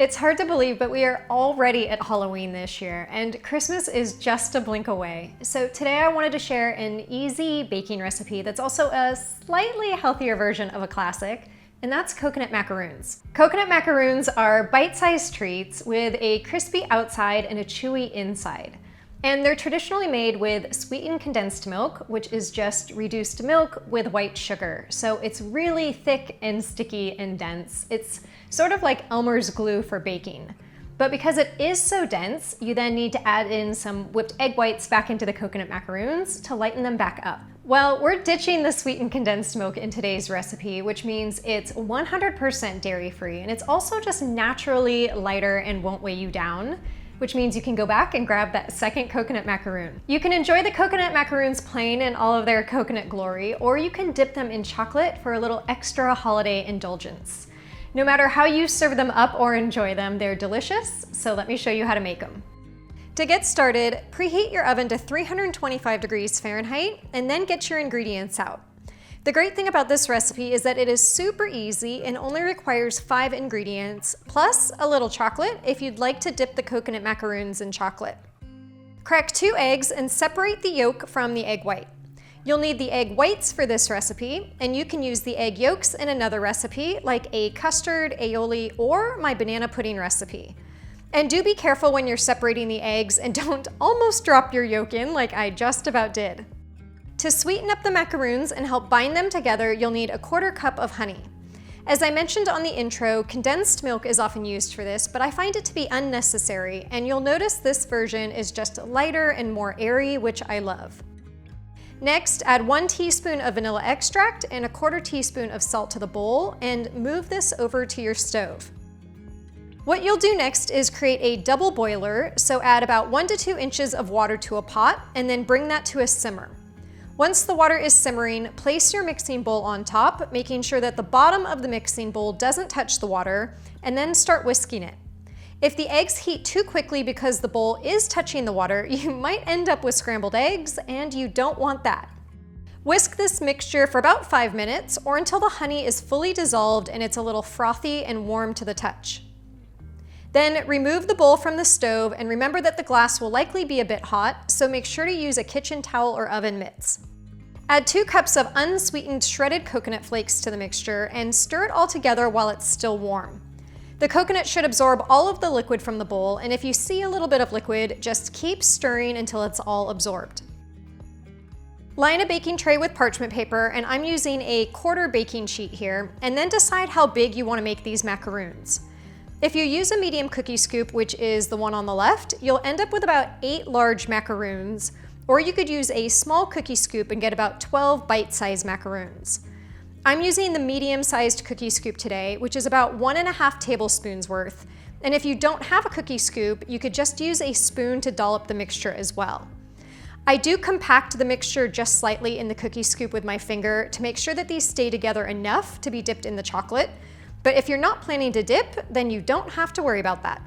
It's hard to believe, but we are already at Halloween this year, and Christmas is just a blink away. So today I wanted to share an easy baking recipe that's also a slightly healthier version of a classic, and that's coconut macaroons. Coconut macaroons are bite-sized treats with a crispy outside and a chewy inside. And they're traditionally made with sweetened condensed milk, which is just reduced milk with white sugar. So it's really thick and sticky and dense. It's sort of like Elmer's glue for baking. But because it is so dense, you then need to add in some whipped egg whites back into the coconut macaroons to lighten them back up. Well, we're ditching the sweetened condensed milk in today's recipe, which means it's 100% dairy-free, and it's also just naturally lighter and won't weigh you down, which means you can go back and grab that second coconut macaroon. You can enjoy the coconut macaroons plain in all of their coconut glory, or you can dip them in chocolate for a little extra holiday indulgence. No matter how you serve them up or enjoy them, they're delicious, so let me show you how to make them. To get started, preheat your oven to 325 degrees Fahrenheit and then get your ingredients out. The great thing about this recipe is that it is super easy and only requires 5 ingredients, plus a little chocolate if you'd like to dip the coconut macaroons in chocolate. Crack 2 eggs and separate the yolk from the egg white. You'll need the egg whites for this recipe, and you can use the egg yolks in another recipe like a custard, aioli, or my banana pudding recipe. And do be careful when you're separating the eggs and don't almost drop your yolk in like I just about did. To sweeten up the macaroons and help bind them together, you'll need a 1/4 cup of honey. As I mentioned on the intro, condensed milk is often used for this, but I find it to be unnecessary, and you'll notice this version is just lighter and more airy, which I love. Next, add 1 teaspoon of vanilla extract and a 1/4 teaspoon of salt to the bowl, and move this over to your stove. What you'll do next is create a double boiler, so add about 1 to 2 inches of water to a pot, and then bring that to a simmer. Once the water is simmering, place your mixing bowl on top, making sure that the bottom of the mixing bowl doesn't touch the water, and then start whisking it. If the eggs heat too quickly because the bowl is touching the water, you might end up with scrambled eggs, and you don't want that. Whisk this mixture for about 5 minutes, or until the honey is fully dissolved and it's a little frothy and warm to the touch. Then remove the bowl from the stove, and remember that the glass will likely be a bit hot, so make sure to use a kitchen towel or oven mitts. Add 2 cups of unsweetened shredded coconut flakes to the mixture and stir it all together while it's still warm. The coconut should absorb all of the liquid from the bowl, and if you see a little bit of liquid, just keep stirring until it's all absorbed. Line a baking tray with parchment paper, and I'm using a 1/4 baking sheet here, and then decide how big you want to make these macaroons. If you use a medium cookie scoop, which is the one on the left, you'll end up with about 8 large macaroons, or you could use a small cookie scoop and get about 12 bite-sized macaroons. I'm using the medium-sized cookie scoop today, which is about 1½ tablespoons worth, and if you don't have a cookie scoop, you could just use a spoon to dollop the mixture as well. I do compact the mixture just slightly in the cookie scoop with my finger to make sure that these stay together enough to be dipped in the chocolate, but if you're not planning to dip, then you don't have to worry about that.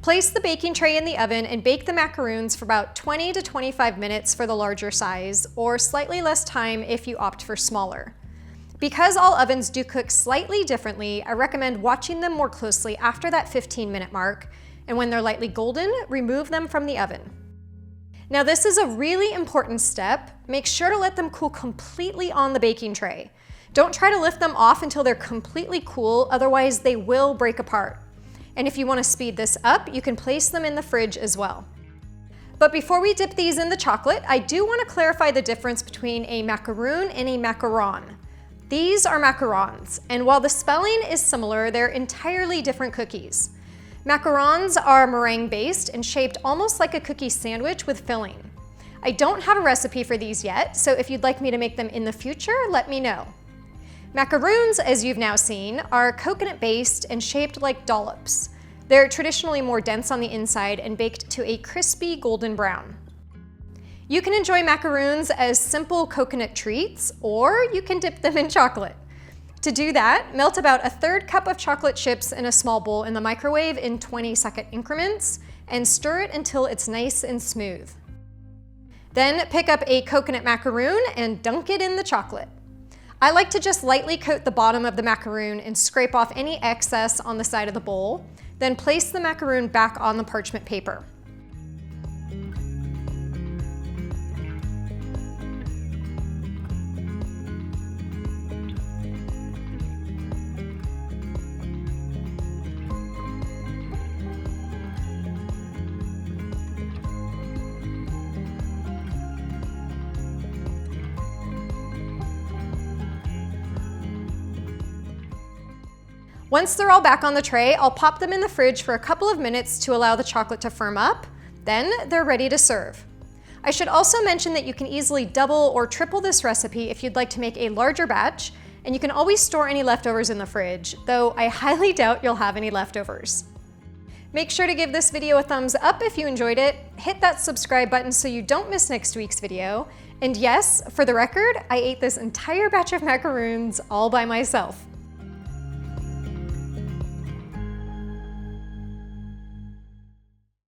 Place the baking tray in the oven and bake the macaroons for about 20 to 25 minutes for the larger size, or slightly less time if you opt for smaller. Because all ovens do cook slightly differently, I recommend watching them more closely after that 15-minute mark, and when they're lightly golden, remove them from the oven. Now this is a really important step. Make sure to let them cool completely on the baking tray. Don't try to lift them off until they're completely cool, otherwise they will break apart. And if you want to speed this up, you can place them in the fridge as well. But before we dip these in the chocolate, I do want to clarify the difference between a macaroon and a macaron. These are macarons, and while the spelling is similar, they're entirely different cookies. Macarons are meringue-based and shaped almost like a cookie sandwich with filling. I don't have a recipe for these yet, so if you'd like me to make them in the future, let me know. Macaroons, as you've now seen, are coconut-based and shaped like dollops. They're traditionally more dense on the inside and baked to a crispy golden brown. You can enjoy macaroons as simple coconut treats, or you can dip them in chocolate. To do that, melt about 1/3 cup of chocolate chips in a small bowl in the microwave in 20-second increments and stir it until it's nice and smooth. Then pick up a coconut macaroon and dunk it in the chocolate. I like to just lightly coat the bottom of the macaroon and scrape off any excess on the side of the bowl, then place the macaroon back on the parchment paper. Once they're all back on the tray, I'll pop them in the fridge for a couple of minutes to allow the chocolate to firm up. Then they're ready to serve. I should also mention that you can easily double or triple this recipe if you'd like to make a larger batch, and you can always store any leftovers in the fridge, though I highly doubt you'll have any leftovers. Make sure to give this video a thumbs up if you enjoyed it, hit that subscribe button so you don't miss next week's video, and yes, for the record, I ate this entire batch of macaroons all by myself.